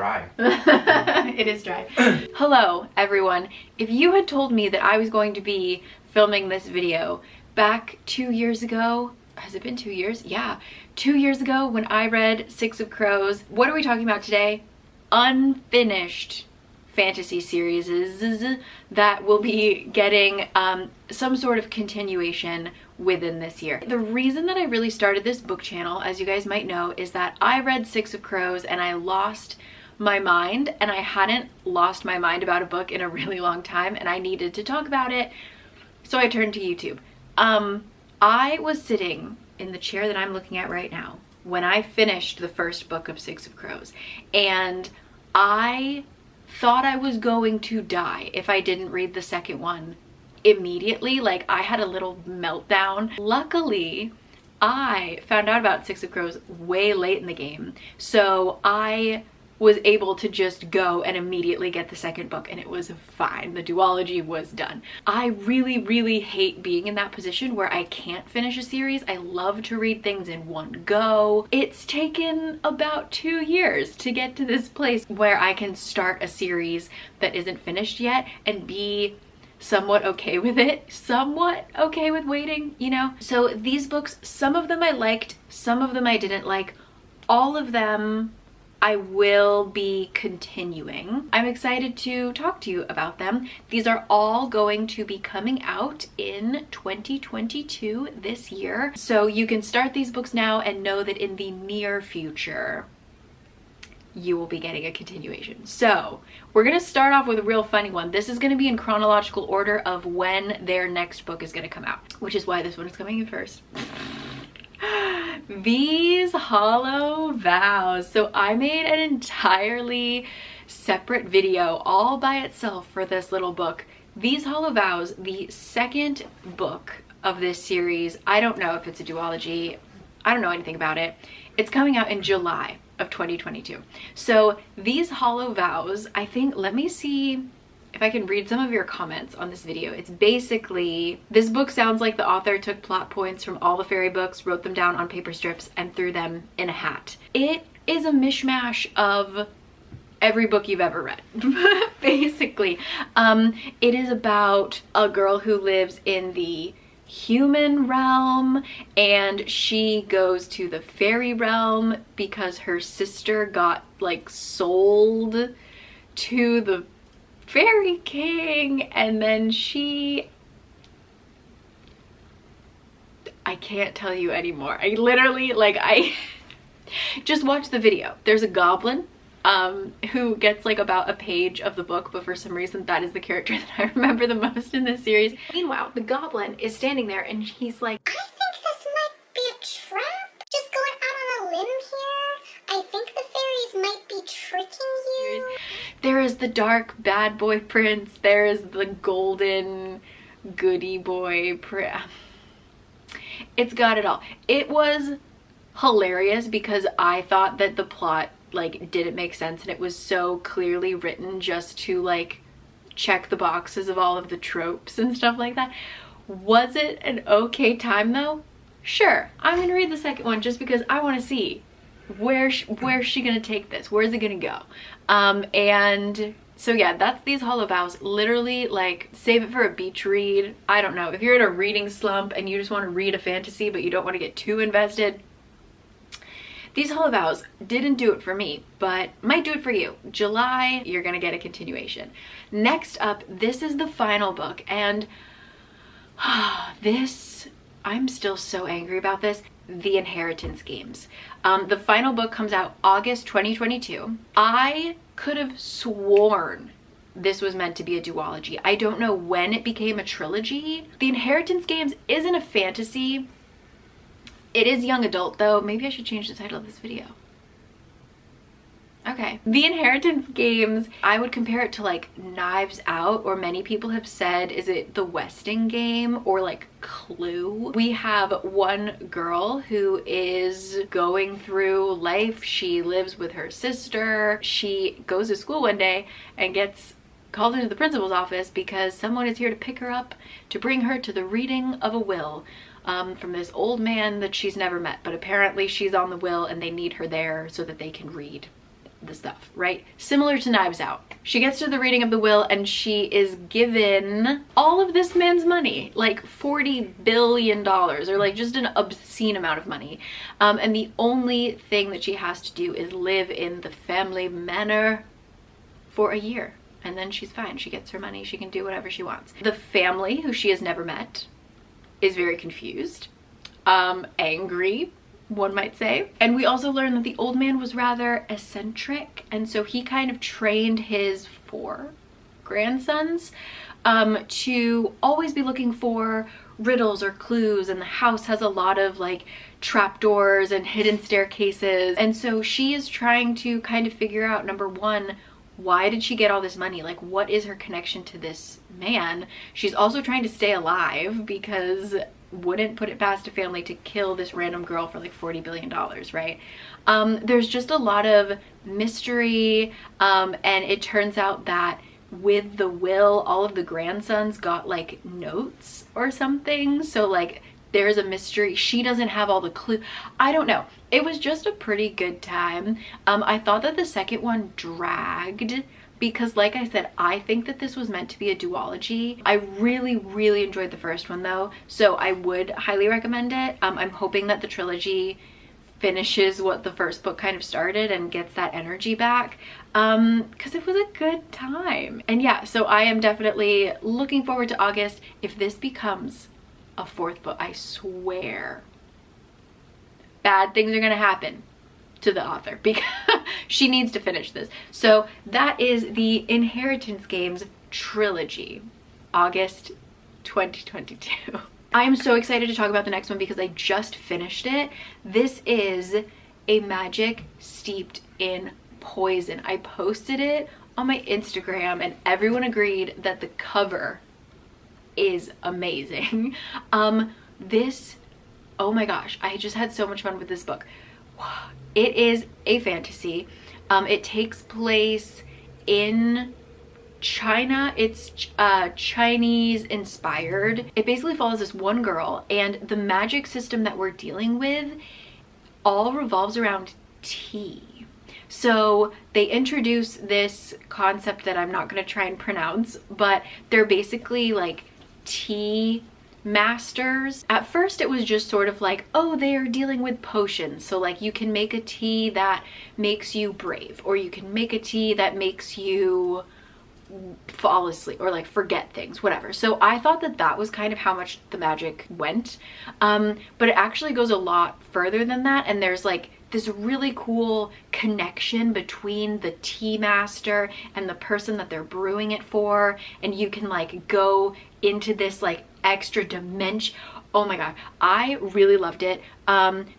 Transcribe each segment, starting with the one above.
dry. It is dry. Hello, everyone. If you had told me that I was going to be filming this video back 2 years ago, has it been 2 years? Yeah, 2 years ago when I read Six of Crows. What are we talking about today? Unfinished fantasy series that will be getting some sort of continuation within this year. The reason that I really started this book channel, as you guys might know, is that I read Six of Crows and I lost my mind, and I hadn't lost my mind about a book in a really long time, and I needed to talk about it, so I turned to YouTube. I was sitting in the chair that I'm looking at right now when I finished the first book of Six of Crows, and I thought I was going to die if I didn't read the second one immediately. Like, I had a little meltdown. Luckily, I found out about Six of Crows way late in the game, so I was able to just go and immediately get the second book, and it was fine. The duology was done. I really hate being in that position where I can't finish a series. I love to read things in one go. It's taken about 2 years to get to this place where I can start a series that isn't finished yet and be somewhat okay with it, somewhat okay with waiting, you know? So these books, some of them I liked, some of them I didn't like. All of them I will be continuing. I'm excited to talk to you about them. These are all going to be coming out in 2022 this year. So you can start these books now and know that in the near future, you will be getting a continuation. So we're gonna start off with a real funny one. This is gonna be in chronological order of when their next book is gonna come out, which is why this one is coming in first. These Hollow Vows. So I made an entirely separate video all by itself for this little book. These Hollow Vows, the second book of this series. I don't know if it's a duology. I don't know anything about it. It's coming out in July of 2022. So These Hollow Vows, I think, let me see if I can read some of your comments on this video. It's basically, this book sounds like the author took plot points from all the fairy books, wrote them down on paper strips, and threw them in a hat. It is a mishmash of every book you've ever read, basically. It is about a girl who lives in the human realm, and she goes to the fairy realm because her sister got like sold to the fairy king, and then I can't tell you anymore. I literally, like, I just watched the video. There's a goblin who gets like about a page of the book, but for some reason that is the character that I remember the most in this series. Meanwhile, the goblin is standing there and he's like, I think this might be a trap. Just going out on a limb here. I think the fairies might be tricking you. There is the dark bad boy prince. There is the golden goody boy prince. It's got it all. It was hilarious because I thought that the plot like didn't make sense, and it was so clearly written just to like check the boxes of all of the tropes and stuff like that. Was it an okay time though? Sure. I'm gonna read the second one just because I want to see where's she gonna take this, where's it gonna go. And so yeah, that's These Hollow Vows. Literally, like, save it for a beach read. I don't know, if you're in a reading slump and you just want to read a fantasy but you don't want to get too invested, These Hollow Vows didn't do it for me, but might do it for you. July, you're gonna get a continuation. Next up, this is the final book, and this, I'm still so angry about this. The Inheritance Games. The final book comes out August 2022. I could have sworn this was meant to be a duology. I don't know when it became a trilogy. The Inheritance Games isn't a fantasy. It is young adult though. Maybe I should change the title of this video. Okay. The Inheritance Games, I would compare it to like Knives Out, or many people have said, is it the Westing game or like Clue? We have one girl who is going through life. She lives with her sister. She goes to school one day and gets called into the principal's office because someone is here to pick her up to bring her to the reading of a will from this old man that she's never met, but apparently she's on the will and they need her there so that they can read the stuff, right? Similar to Knives Out. She gets to the reading of the will and she is given all of this man's money, like $40 billion, or like just an obscene amount of money. And the only thing that she has to do is live in the family manor for a year. And then she's fine. She gets her money. She can do whatever she wants. The family, who she has never met, is very confused, angry, one might say. And we also learn that the old man was rather eccentric, and so he kind of trained his 4 grandsons to always be looking for riddles or clues, and the house has a lot of like trapdoors and hidden staircases. And so she is trying to kind of figure out, number one, why did she get all this money? Like, what is her connection to this man? She's also trying to stay alive, because wouldn't put it past a family to kill this random girl for like $40 billion, right? There's just a lot of mystery, and it turns out that with the will, all of the grandsons got like notes or something, so like there's a mystery. She doesn't have all the clue. I don't know. It was just a pretty good time. I thought that the second one dragged, because like I said, I think that this was meant to be a duology. I really enjoyed the first one though, so I would highly recommend it. I'm hoping that the trilogy finishes what the first book kind of started and gets that energy back, because it was a good time. And yeah, so I am definitely looking forward to August. If this becomes a 4th book, I swear bad things are gonna happen to the author, because she needs to finish this. So that is the Inheritance Games trilogy, August 2022. I am so excited to talk about the next one because I just finished it. This is a magic steeped in poison. I posted it on my Instagram and everyone agreed that the cover is amazing. Oh my gosh, I just had so much fun with this book. It is a fantasy. It takes place in China. It's Chinese inspired. It basically follows this one girl, and the magic system that we're dealing with all revolves around tea. So they introduce this concept that I'm not going to try and pronounce, but they're basically like tea masters. At first it was just sort of like, oh, they are dealing with potions, so like you can make a tea that makes you brave, or you can make a tea that makes you fall asleep or like forget things, whatever. So I thought that that was kind of how much the magic went, but it actually goes a lot further than that, and there's like this really cool connection between the tea master and the person that they're brewing it for, and you can like go into this like extra dimension. Oh my god, I really loved it.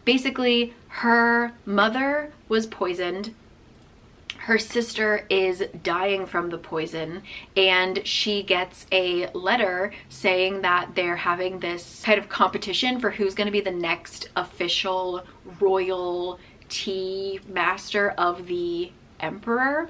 Basically her mother was poisoned, her sister is dying from the poison, and she gets a letter saying that they're having this kind of competition for who's going to be the next official royal tea master of the emperor.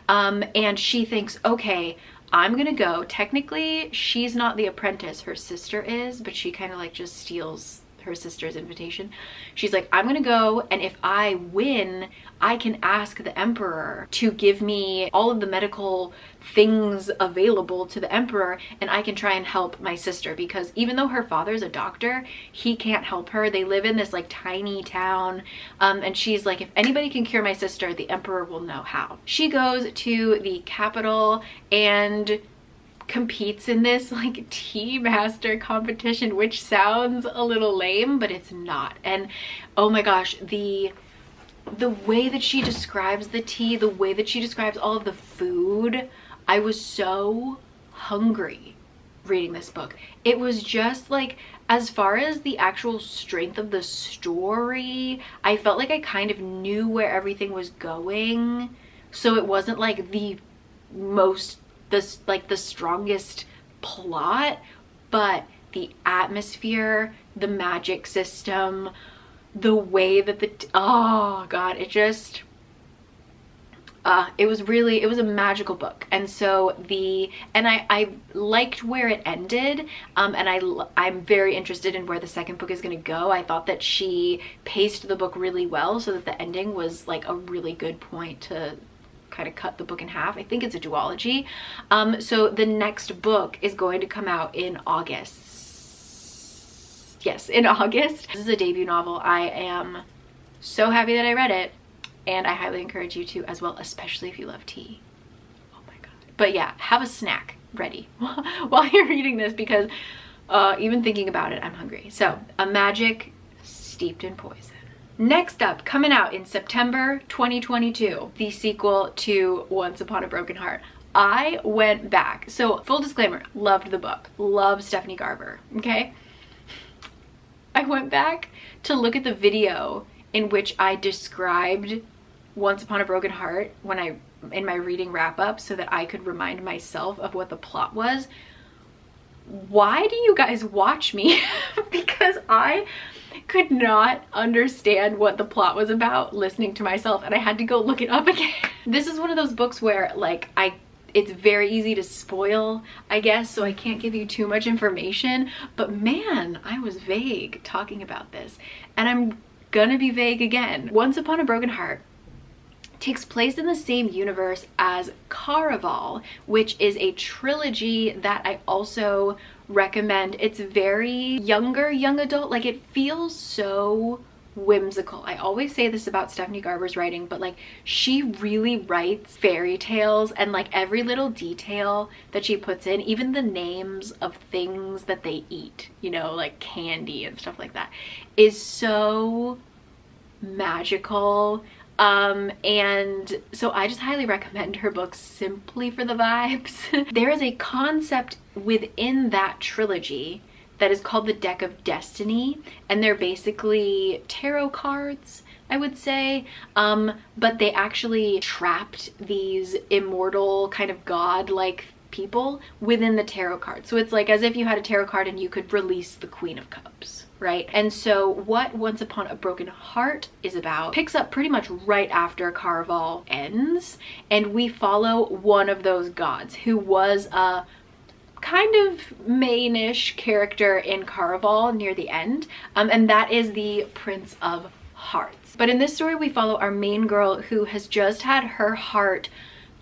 And she thinks, okay, I'm gonna go. Technically she's not the apprentice, her sister is, but she kind of like just steals her sister's invitation. She's like, I'm gonna go, and if I win, I can ask the emperor to give me all of the medical things available to the emperor, and I can try and help my sister, because even though her father's a doctor, he can't help her. They live in this like tiny town, and she's like, if anybody can cure my sister, the emperor will know how. She goes to the capital and competes in this like tea master competition, which sounds a little lame, but it's not. And oh my gosh, the way that she describes the tea, the way that she describes all of the food, I was so hungry reading this book. It was just like, as far as the actual strength of the story, I felt like I kind of knew where everything was going, so it wasn't like the strongest plot, but the atmosphere, the magic system, the way that oh god, it just, it was a magical book. And so I liked where it ended, and I'm very interested in where the second book is going to go. I thought that she paced the book really well so that the ending was like a really good point to kind of cut the book in half. I think it's a duology. So the next book is going to come out in August. Yes, in August. This is a debut novel. I am so happy that I read it, and I highly encourage you to as well, especially if you love tea. Oh my god. But yeah, have a snack ready while you're reading this, because even thinking about it, I'm hungry. So, A Magic Steeped in Poison. Next up, coming out in September 2022, the sequel to Once Upon a Broken Heart. I went back. So, full disclaimer, loved the book. Loved Stephanie Garber, okay? I went back to look at the video in which I described Once Upon a Broken Heart in my reading wrap-up, so that I could remind myself of what the plot was. Why do you guys watch me? Because I could not understand what the plot was about listening to myself, and I had to go look it up again. This is one of those books where like it's very easy to spoil, I guess, so I can't give you too much information, but man, I was vague talking about this, and I'm gonna be vague again. Once Upon a Broken Heart takes place in the same universe as Caraval, which is a trilogy that I also recommend. It's very young adult, like it feels so whimsical. I always say this about Stephanie Garber's writing, but like she really writes fairy tales, and like every little detail that she puts in, even the names of things that they eat, you know, like candy and stuff like that, is so magical. And so I just highly recommend her books simply for the vibes. There is a concept within that trilogy that is called the Deck of Destiny, and they're basically tarot cards, I would say, but they actually trapped these immortal kind of god-like people within the tarot card. So it's like as if you had a tarot card and you could release the Queen of Cups, right? And so what Once Upon a Broken Heart is about picks up pretty much right after Caraval ends, and we follow one of those gods who was a kind of main-ish character in Caraval near the end, and that is the Prince of Hearts. But in this story we follow our main girl who has just had her heart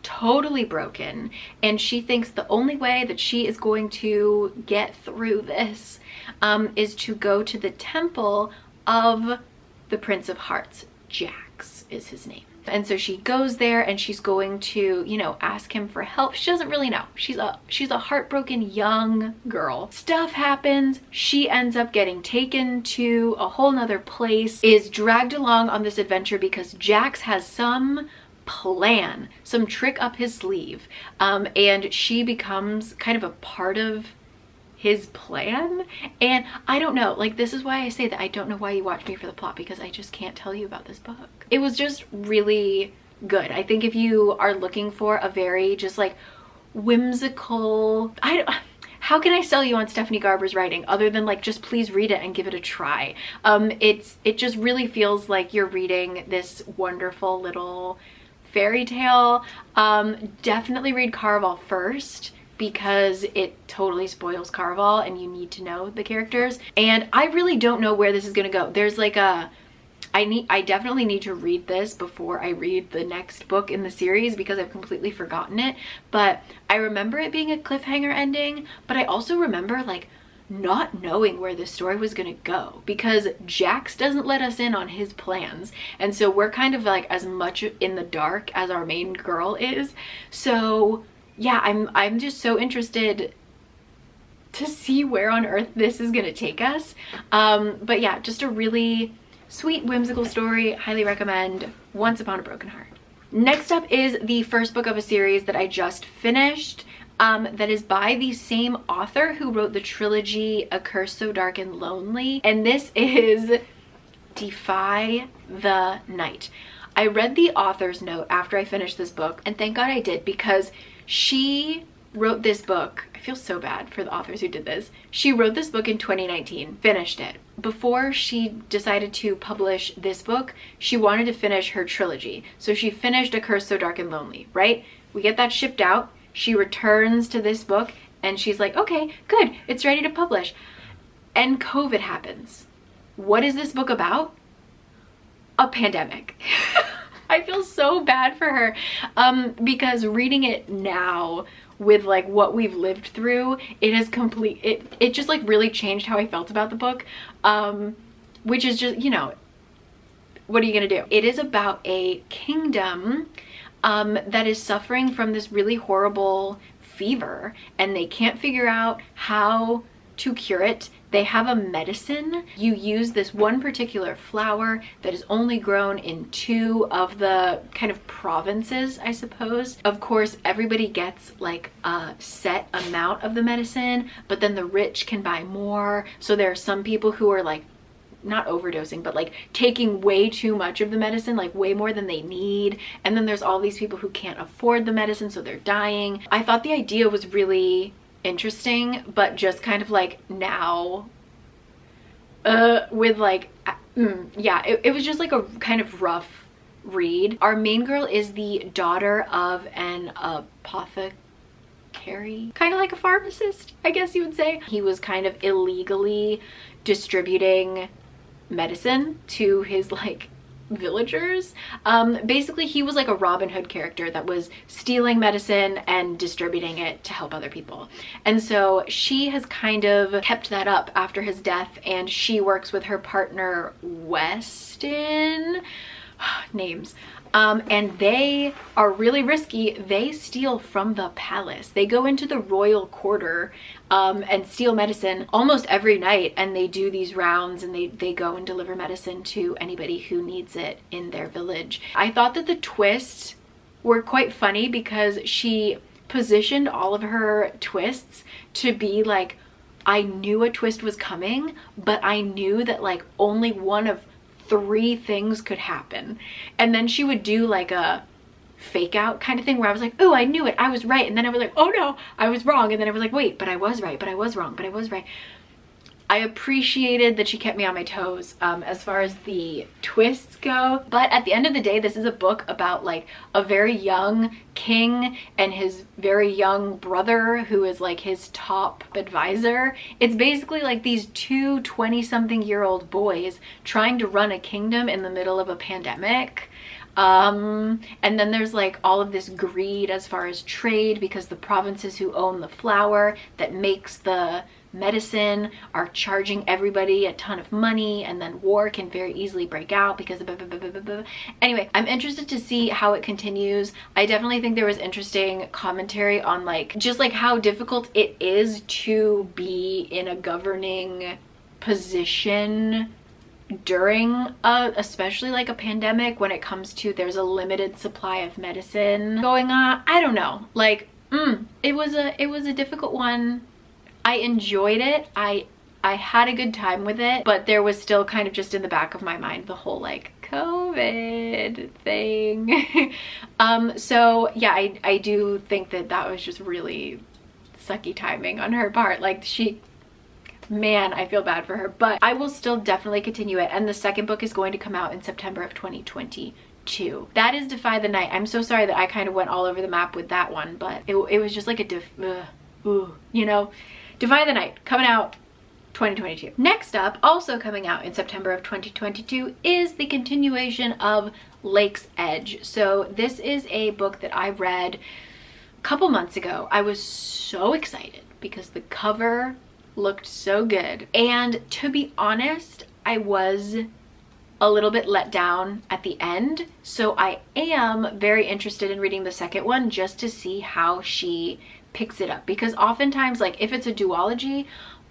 totally broken, and she thinks the only way that she is going to get through this is to go to the temple of the Prince of Hearts. Jax is his name. And so she goes there and she's going to, you know, ask him for help. She doesn't really know. She's a heartbroken young girl. Stuff happens. She ends up getting taken to a whole nother place, is dragged along on this adventure because Jax has some plan, some trick up his sleeve, and she becomes kind of a part of his plan. And I don't know, like, this is why I say that I don't know why you watch me for the plot, because I just can't tell you about this book. It was just really good. I think if you are looking for a very just like whimsical, how can I sell you on Stephanie Garber's writing other than like just please read it and give it a try. It just really feels like you're reading this wonderful little fairy tale. Definitely read Caraval first, because it totally spoils Caraval and you need to know the characters. And I really don't know where this is gonna go. There's like I definitely need to read this before I read the next book in the series, because I've completely forgotten it. But I remember it being a cliffhanger ending, but I also remember like not knowing where this story was gonna go, because Jax doesn't let us in on his plans, and so we're kind of like as much in the dark as our main girl is. So yeah, I'm just so interested to see where on earth this is gonna take us. But yeah, just a really sweet, whimsical story. Highly recommend Once Upon a Broken Heart. Next up is the first book of a series that I just finished, that is by the same author who wrote the trilogy A Curse So Dark and Lonely, and this is Defy the Night. I read the author's note after I finished this book, and thank God I did, because she wrote this book. I feel so bad for the authors who did this. She wrote this book in 2019, finished it. Before she decided to publish this book, she wanted to finish her trilogy. So she finished A Curse So Dark and Lonely, right? We get that shipped out. She returns to this book and she's like, okay, good, it's ready to publish. And COVID happens. What is this book about? A pandemic. I feel so bad for her because reading it now with like what we've lived through, it has it just like really changed how I felt about the book, which is just, you know, what are you gonna do? It is about a kingdom that is suffering from this really horrible fever and they can't figure out how to cure it. They have a medicine. You use this one particular flower that is only grown in 2 of the kind of provinces, I suppose. Of course, everybody gets like a set amount of the medicine, but then the rich can buy more. So there are some people who are like, not overdosing, but like taking way too much of the medicine, like way more than they need. And then there's all these people who can't afford the medicine, so they're dying. I thought the idea was really interesting, but just kind of like now with like yeah, it was just like a kind of rough read. Our main girl is the daughter of an apothecary, kind of like a pharmacist, I guess you would say. He was kind of illegally distributing medicine to his like villagers. Basically he was like a Robin Hood character that was stealing medicine and distributing it to help other people. And so she has kind of kept that up after his death, and she works with her partner Weston, names, and they are really risky. They steal from the palace. They go into the royal quarter and steal medicine almost every night, and they do these rounds and they go and deliver medicine to anybody who needs it in their village. I thought that the twists were quite funny because she positioned all of her twists to be like, I knew a twist was coming, but I knew that like only one of 3 things could happen. And then she would do like a fake out kind of thing where I was like, oh, I knew it, I was right. And then I was like, oh no, I was wrong. And then I was like, wait, but I was right, but I was wrong, but I was right. I appreciated that she kept me on my toes as far as the twists go. But at the end of the day, this is a book about like a very young king and his very young brother who is like his top advisor. It's basically like these 2 20-something-year-old boys trying to run a kingdom in the middle of a pandemic. And then there's like all of this greed as far as trade, because the provinces who own the flower that makes the medicine are charging everybody a ton of money, and then war can very easily break out because of blah, blah, blah, blah, blah. Anyway, I'm interested to see how it continues. I definitely think there was interesting commentary on like just like how difficult it is to be in a governing position during especially like a pandemic, when it comes to there's a limited supply of medicine going on. I don't know, like it was a difficult one. I enjoyed it. I had a good time with it, but there was still kind of just in the back of my mind the whole like COVID thing. So yeah, I do think that was just really sucky timing on her part. Like man, I feel bad for her, but I will still definitely continue it. And the second book is going to come out in September of 2022. That is Defy the Night. I'm so sorry that I kind of went all over the map with that one, but it was just like a you know. Defy the Night, coming out 2022. Next up, also coming out in September of 2022, is the continuation of Lake's Edge. So this is a book that I read a couple months ago. I was so excited because the cover looked so good. And to be honest, I was a little bit let down at the end. So I am very interested in reading the second one just to see how she picks it up, because oftentimes, like if it's a duology,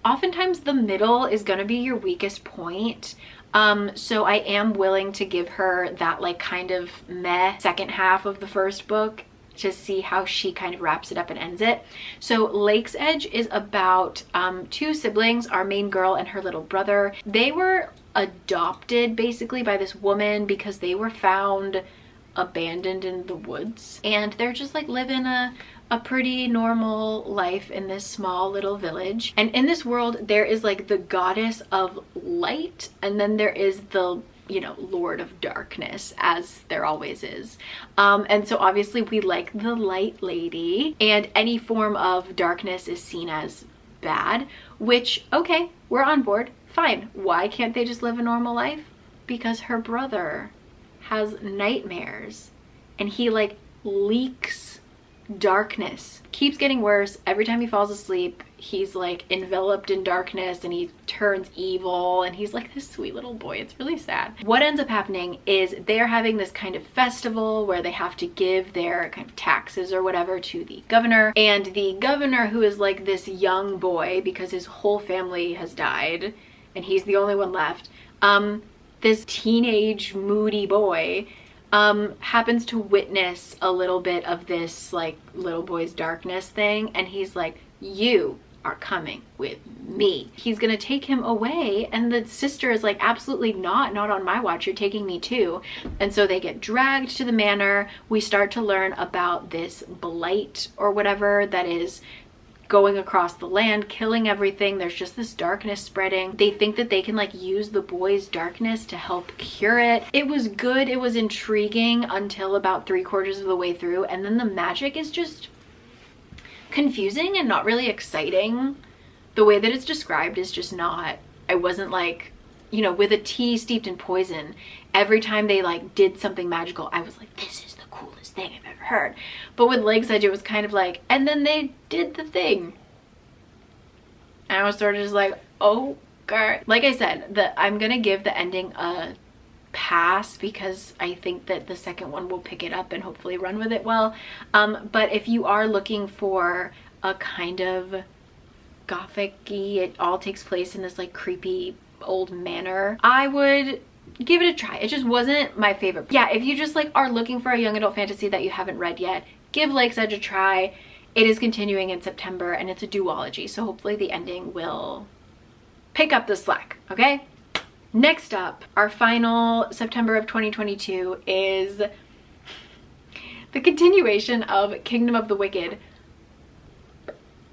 oftentimes the middle is going to be your weakest point. So I am willing to give her that like kind of meh second half of the first book to see how she kind of wraps it up and ends it. So Lake's Edge is about 2 siblings, our main girl and her little brother. They were adopted basically by this woman because they were found abandoned in the woods, and they're just like living a pretty normal life in this small little village. And in this world there is like the goddess of light, and then there is the, you know, Lord of Darkness, as there always is. And so obviously we like the light lady, and any form of darkness is seen as bad, which, okay, we're on board, fine. Why can't they just live a normal life? Because her brother has nightmares, and he like leaks darkness. Keeps getting worse. Every time he falls asleep, he's like enveloped in darkness and he turns evil, and he's like this sweet little boy. It's really sad. What ends up happening is they're having this kind of festival where they have to give their kind of taxes or whatever to the governor, and the governor, who is like this young boy because his whole family has died and he's the only one left, this teenage moody boy happens to witness a little bit of this like little boy's darkness thing, and he's like, you are coming with me. He's gonna take him away, and the sister is like, absolutely not on my watch, you're taking me too. And so they get dragged to the manor. We start to learn about this blight or whatever that is going across the land, killing everything. There's just this darkness spreading. They think that they can like use the boy's darkness to help cure it. It was good, it was intriguing until about 3/4 of the way through, and then the magic is just confusing and not really exciting. The way that it's described is just not, I wasn't like, you know, with a tea steeped in poison, every time they like did something magical, I was like, this is the coolest thing I've ever heard. But with Leg's Edge, it was kind of like, and then they did the thing, and I was sort of just like, oh god. Like I said, I'm gonna give the ending a pass because I think that the second one will pick it up and hopefully run with it well. But if you are looking for a kind of gothic-y, it all takes place in this like creepy old manor, I would give it a try. It just wasn't my favorite. Yeah, if you just like are looking for a young adult fantasy that you haven't read yet, give Leg's Edge a try. It is continuing in September and it's a duology, so hopefully the ending will pick up the slack, okay? Next up, our final September of 2022 is the continuation of Kingdom of the Wicked.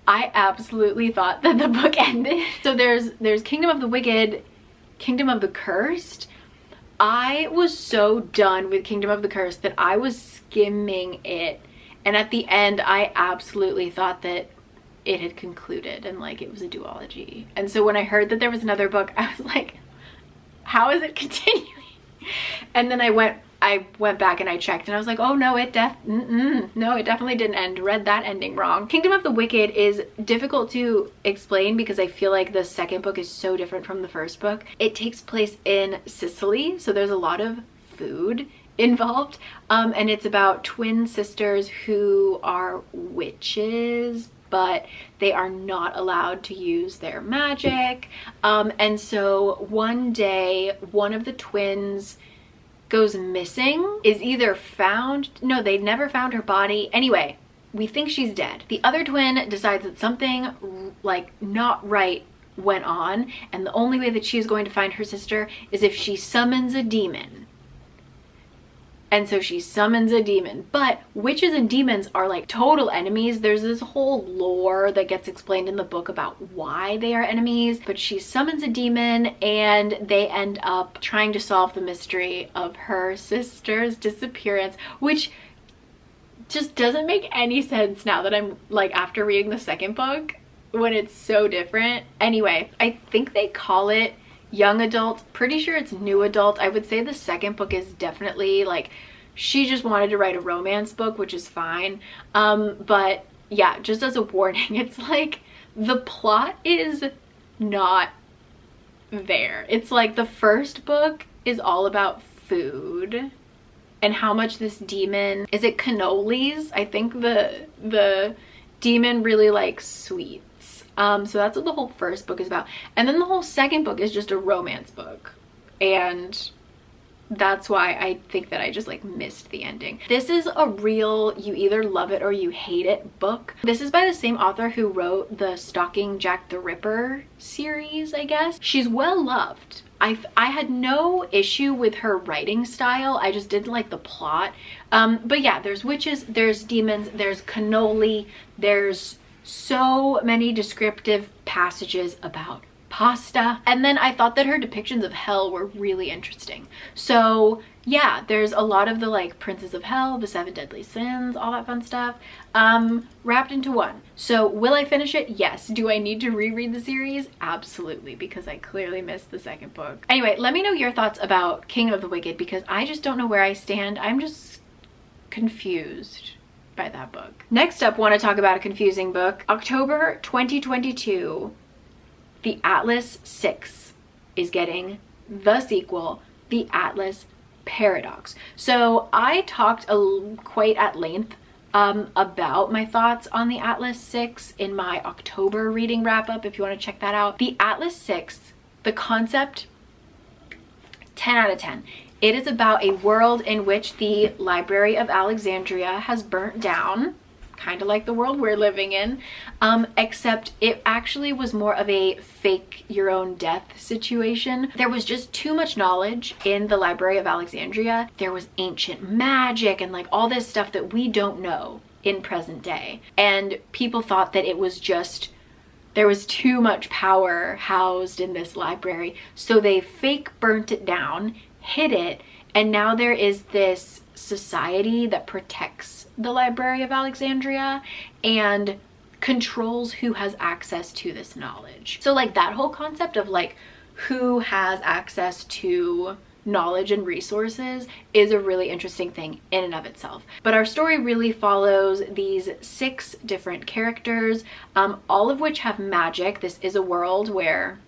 I absolutely thought that the book ended. So there's Kingdom of the Wicked, Kingdom of the Cursed. I was so done with Kingdom of the Cursed that I was skimming it, and at the end I absolutely thought that it had concluded and like it was a duology. And so when I heard that there was another book, I was like, how is it continuing? And then I went back and I checked and I was like, oh no, it definitely didn't end. Read that ending wrong. Kingdom of the Wicked is difficult to explain because I feel like the second book is so different from the first book. It takes place in Sicily, so there's a lot of food involved, and it's about twin sisters who are witches, but they are not allowed to use their magic. And so one day, one of the twins goes missing, is either found, no, they never found her body. Anyway, we think she's dead. The other twin decides that something like not right went on, and the only way that she is going to find her sister is if she summons a demon. And so she summons a demon, but witches and demons are like total enemies. There's this whole lore that gets explained in the book about why they are enemies, but she summons a demon and they end up trying to solve the mystery of her sister's disappearance, which just doesn't make any sense now that I'm like after reading the second book when it's so different. Anyway, I think they call it young adult, pretty sure it's new adult. I would say the second book is definitely like, she just wanted to write a romance book, which is fine. But yeah, just as a warning, it's like the plot is not there. It's like the first book is all about food and how much this demon, is it cannolis? I think the demon really likes sweets. So that's what the whole first book is about. And then the whole second book is just a romance book. And that's why I think that I just like missed the ending. This is a real you either love it or you hate it book. This is by the same author who wrote the Stalking Jack the Ripper series, I guess. She's well loved. I had no issue with her writing style. I just didn't like the plot. But yeah, there's witches, there's demons, there's cannoli, there's so many descriptive passages about pasta. And then I thought that her depictions of hell were really interesting. So yeah, there's a lot of the like princes of hell, the 7 deadly sins, all that fun stuff, wrapped into one. So will I finish it? Yes. Do I need to reread the series? Absolutely, because I clearly missed the second book. Anyway, let me know your thoughts about King of the Wicked, because I just don't know where I stand. I'm just confused by that book. Next up, want to talk about a confusing book. October 2022, the Atlas 6 is getting the sequel, the Atlas Paradox. So I talked quite at length about my thoughts on the Atlas 6 in my October reading wrap-up, if you want to check that out. The Atlas 6, the concept, 10 out of 10. It is about a world in which the Library of Alexandria has burnt down, kind of like the world we're living in, except it actually was more of a fake your own death situation. There was just too much knowledge in the Library of Alexandria. There was ancient magic and like all this stuff that we don't know in present day. And people thought that it was just, there was too much power housed in this library. So they fake burnt it down, hid it, and now there is this society that protects the Library of Alexandria and controls who has access to this knowledge. So like that whole concept of like who has access to knowledge and resources is a really interesting thing in and of itself. But our story really follows these 6 different characters, all of which have magic. This is a world where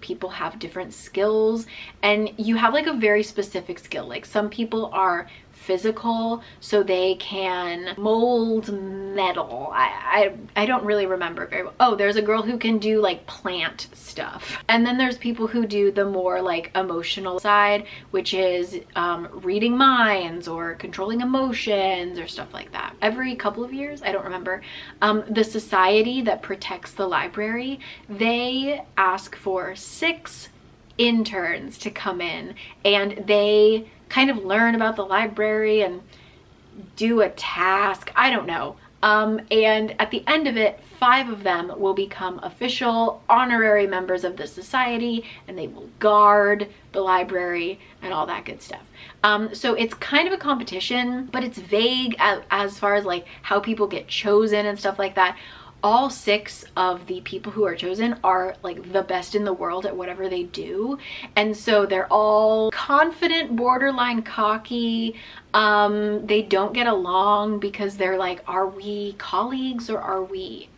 people have different skills, and you have like a very specific skill. Like some people are physical, so they can mold metal. I don't really remember very well. Oh, there's a girl who can do like plant stuff. And then there's people who do the more like emotional side, which is reading minds or controlling emotions or stuff like that. Every couple of years, I don't remember, the society that protects the library, they ask for 6 interns to come in, and they kind of learn about the library and do a task. I don't know. And at the end of it, 5 of them will become official honorary members of the society, and they will guard the library and all that good stuff. So it's kind of a competition, but it's vague as far as like how people get chosen and stuff like that. All 6 of the people who are chosen are like the best in the world at whatever they do. And so they're all confident, borderline cocky. They don't get along because they're like, are we colleagues or are we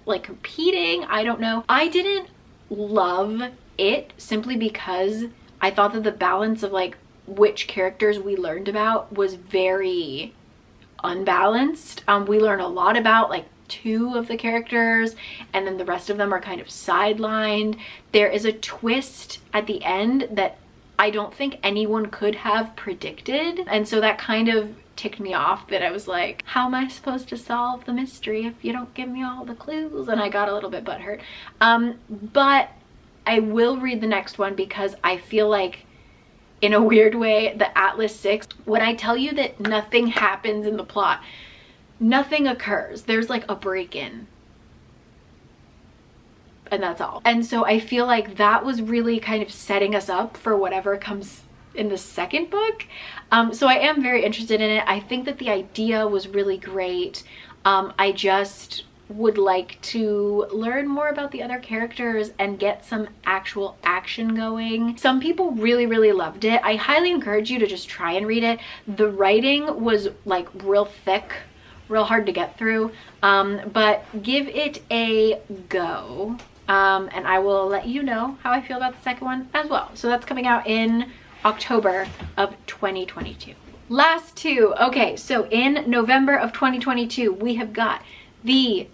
like competing? I don't know. I didn't love it simply because I thought that the balance of like which characters we learned about was very unbalanced. We learn a lot about like 2 of the characters, and then the rest of them are kind of sidelined. There is a twist at the end that I don't think anyone could have predicted, and so that kind of ticked me off, that I was like, how am I supposed to solve the mystery if you don't give me all the clues? And I got a little bit butthurt. But I will read the next one because I feel like, in a weird way, the Atlas 6, when I tell you that nothing happens in the plot, nothing occurs. There's like a break-in, and that's all. And so I feel like that was really kind of setting us up for whatever comes in the second book. So I am very interested in it. I think that the idea was really great. I just would like to learn more about the other characters and get some actual action going. Some people really, really loved it. I highly encourage you to just try and read it. The writing was like real thick, real hard to get through, but give it a go, and I will let you know how I feel about the second one as well. So that's coming out in October of 2022. Last 2. Okay, so in November of 2022 we have got the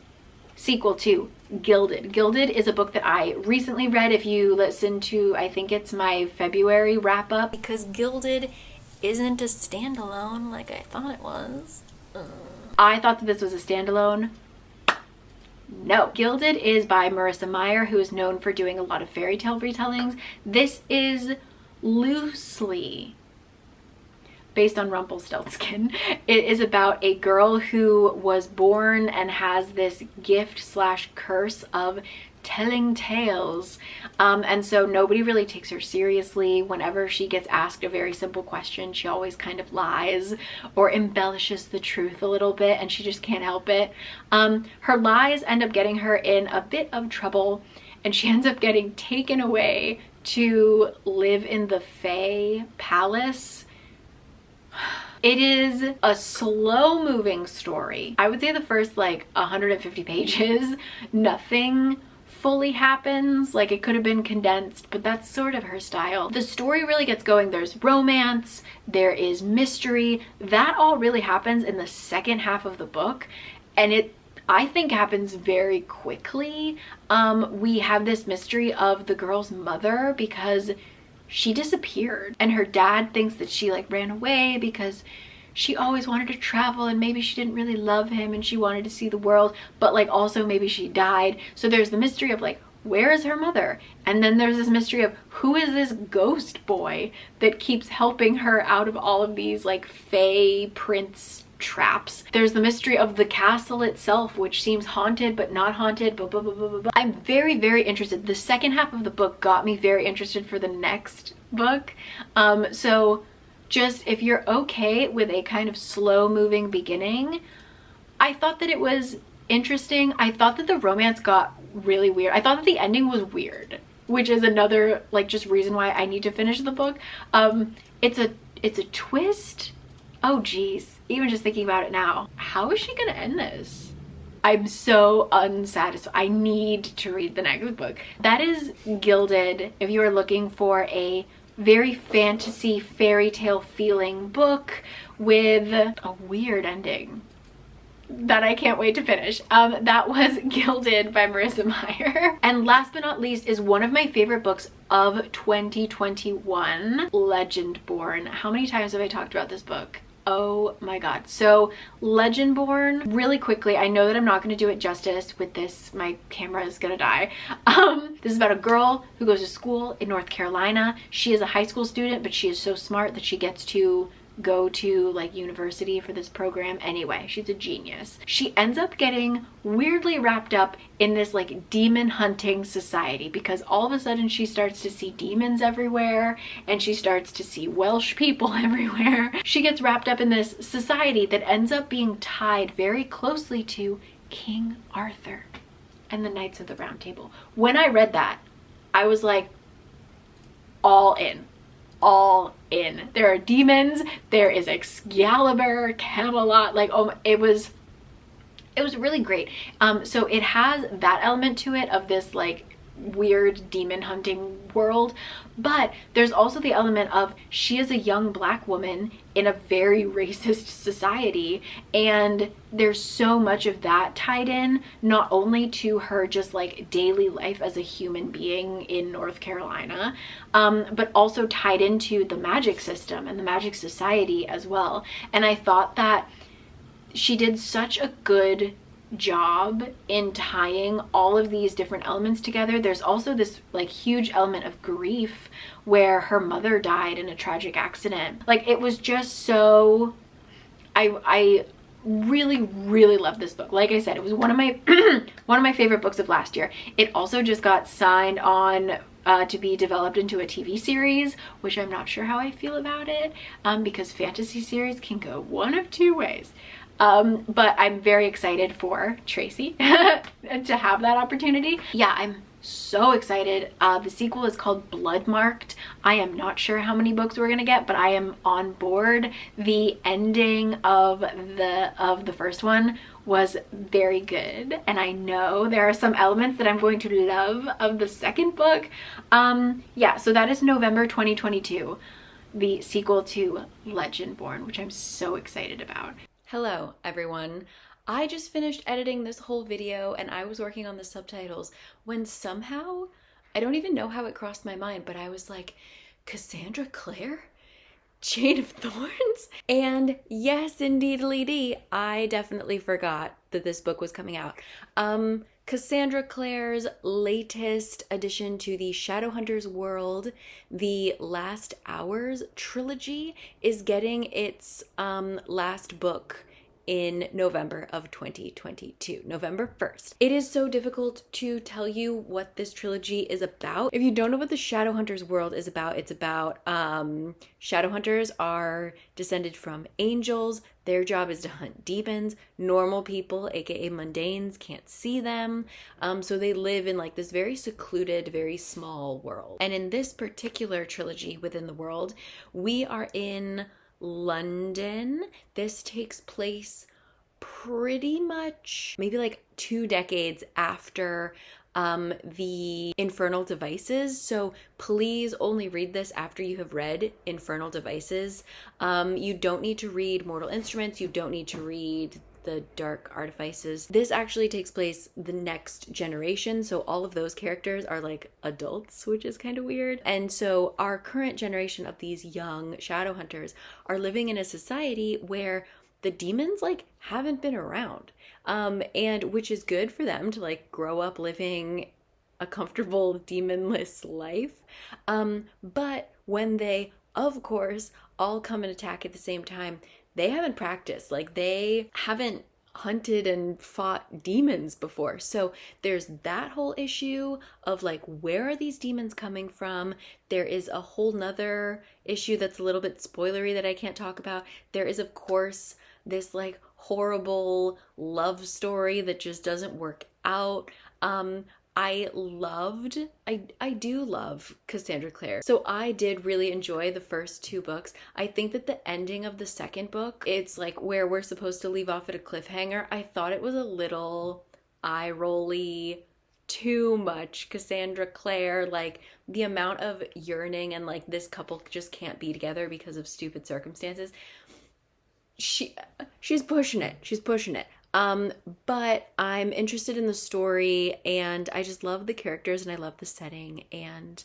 sequel to Gilded. Gilded is a book that I recently read. If you listen to, I think it's my February wrap-up, because Gilded isn't a standalone like I thought it was. I thought that this was a standalone. No. Gilded is by Marissa Meyer, who is known for doing a lot of fairy tale retellings. This is loosely based on Rumpelstiltskin. It is about a girl who was born and has this gift slash curse of telling tales. And so nobody really takes her seriously. Whenever she gets asked a very simple question, she always kind of lies or embellishes the truth a little bit, and she just can't help it. Her lies end up getting her in a bit of trouble, and she ends up getting taken away to live in the Fae Palace. It is a slow moving story. I would say the first like 150 pages, nothing fully happens. Like, it could have been condensed, but that's sort of her style. The story really gets going. There's romance, there is mystery. That all really happens in the second half of the book, and it, I think, happens very quickly. We have this mystery of the girl's mother because she disappeared, and her dad thinks that she like ran away because she always wanted to travel, and maybe she didn't really love him and she wanted to see the world, but like also maybe she died. So there's the mystery of like, where is her mother? And then there's this mystery of who is this ghost boy that keeps helping her out of all of these like fae prince traps. There's the mystery of the castle itself, which seems haunted but not haunted, blah, blah, blah, blah, blah. I'm very, very interested. The second half of the book got me very interested for the next book. So just if you're okay with a kind of slow moving beginning, I thought that it was interesting. I thought that the romance got really weird. I thought that the ending was weird, which is another like just reason why I need to finish the book. It's a twist. Oh geez, even just thinking about it now, how is she gonna end this? I'm so unsatisfied. I need to read the next book. That is Gilded. If you are looking for a very fantasy fairy tale feeling book with a weird ending that I can't wait to finish. That was Gilded by Marissa Meyer. And last but not least is one of my favorite books of 2021, Legendborn. How many times have I talked about this book? Oh my god. So Legendborn, really quickly, I know that I'm not going to do it justice with this, my camera is gonna die. This is about a girl who goes to school in North Carolina. She is a high school student, but she is so smart that she gets to go to like university for this program anyway. She's a genius. She ends up getting weirdly wrapped up in this like demon hunting society because all of a sudden she starts to see demons everywhere and she starts to see Welsh people everywhere. She gets wrapped up in this society that ends up being tied very closely to King Arthur and the Knights of the Round Table. When I read that, I was like, all in. All in. There are demons, there is Excalibur, Camelot, like, oh, it was really great. So it has that element to it of this like weird demon hunting world, but there's also the element of she is a young black woman in a very racist society, and there's so much of that tied in, not only to her just like daily life as a human being in North Carolina, but also tied into the magic system and the magic society as well. And I thought that she did such a good job in tying all of these different elements together. There's also this like huge element of grief where her mother died in a tragic accident. Like, it was just so, I really love this book. Like I said, it was one of my one of my favorite books of last year. It also just got signed on to be developed into a TV series, which I'm not sure how I feel about it, because fantasy series can go one of two ways. But I'm very excited for Tracy to have that opportunity. Yeah, I'm so excited. The sequel is called Bloodmarked. I am not sure how many books we're gonna get, but I am on board. The ending of the first one was very good, and I know there are some elements that I'm going to love of the second book. Yeah, so that is November 2022, the sequel to Legendborn, which I'm so excited about. Hello everyone. I just finished editing this whole video and I was working on the subtitles when somehow, I don't even know how it crossed my mind, but I was like, Cassandra Clare? Chain of Thorns? And yes, indeedly, I definitely forgot that this book was coming out. Cassandra Clare's latest addition to the Shadowhunters world, the Last Hours trilogy, is getting its last book in November of 2022, November 1st. It is so difficult to tell you what this trilogy is about. If you don't know what the Shadowhunters world is about, it's about Shadowhunters are descended from angels. Their job is to hunt demons. Normal people, aka mundanes, can't see them. So they live in like this very secluded, very small world. And in this particular trilogy within the world, we are in London. This takes place pretty much maybe like 2 decades after the Infernal Devices. So please only read this after you have read Infernal Devices. You don't need to read Mortal Instruments. You don't need to read the Dark Artifices. This actually takes place the next generation, so all of those characters are like adults, which is kind of weird. And so our current generation of these young Shadowhunters are living in a society where the demons like haven't been around, and which is good for them to like grow up living a comfortable demonless life. But when they, of course, all come and attack at the same time, they haven't practiced, like they haven't hunted and fought demons before. So there's that whole issue of like, where are these demons coming from? There is a whole nother issue that's a little bit spoilery that I can't talk about. There is, of course, this like horrible love story that just doesn't work out. I do love Cassandra Clare. So I did really enjoy the first 2 books. I think that the ending of the second book, it's like where we're supposed to leave off at a cliffhanger. I thought it was a little eye-rolly, too much Cassandra Clare, like the amount of yearning and like this couple just can't be together because of stupid circumstances. She's pushing it. She's pushing it. But I'm interested in the story and I just love the characters and I love the setting, and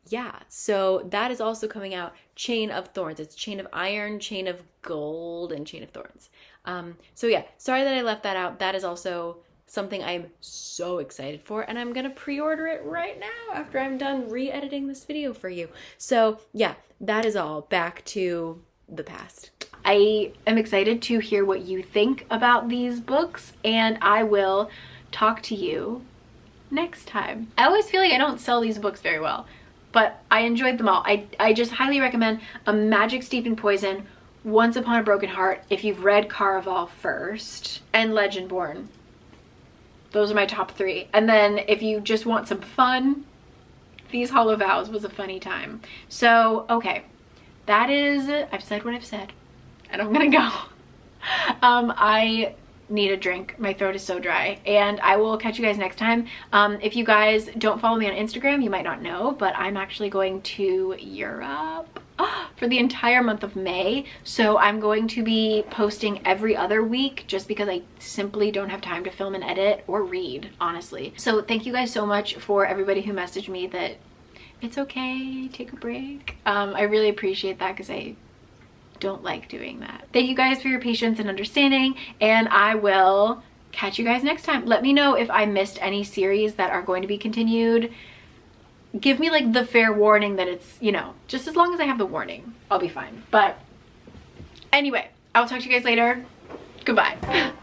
yeah, so that is also coming out. Chain of Thorns. It's Chain of Iron, Chain of Gold, and Chain of Thorns. So yeah, sorry that I left that out. That is also something I'm so excited for, and I'm gonna pre-order it right now after I'm done re-editing this video for you. So yeah, that is all. Back to the past. I am excited to hear what you think about these books, and I will talk to you next time. I always feel like I don't sell these books very well, but I enjoyed them all. I just highly recommend A Magic Steeped in Poison, Once Upon a Broken Heart, if you've read Caraval first, and Legendborn. Those are my top 3. And then if you just want some fun, These Hollow Vows was a funny time. So, okay. That is, I've said what I've said, and I'm gonna go. I need a drink. My throat is so dry, and I will catch you guys next time. If you guys don't follow me on Instagram, you might not know, but I'm actually going to Europe for the entire month of May. So I'm going to be posting every other week just because I simply don't have time to film and edit or read, honestly. So thank you guys so much for everybody who messaged me that it's okay, take a break. I really appreciate that because I don't like doing that. Thank you guys for your patience and understanding, and I will catch you guys next time. Let me know if I missed any series that are going to be continued. Give me like the fair warning that it's, you know, just as long as I have the warning, I'll be fine. But anyway, I'll talk to you guys later. Goodbye.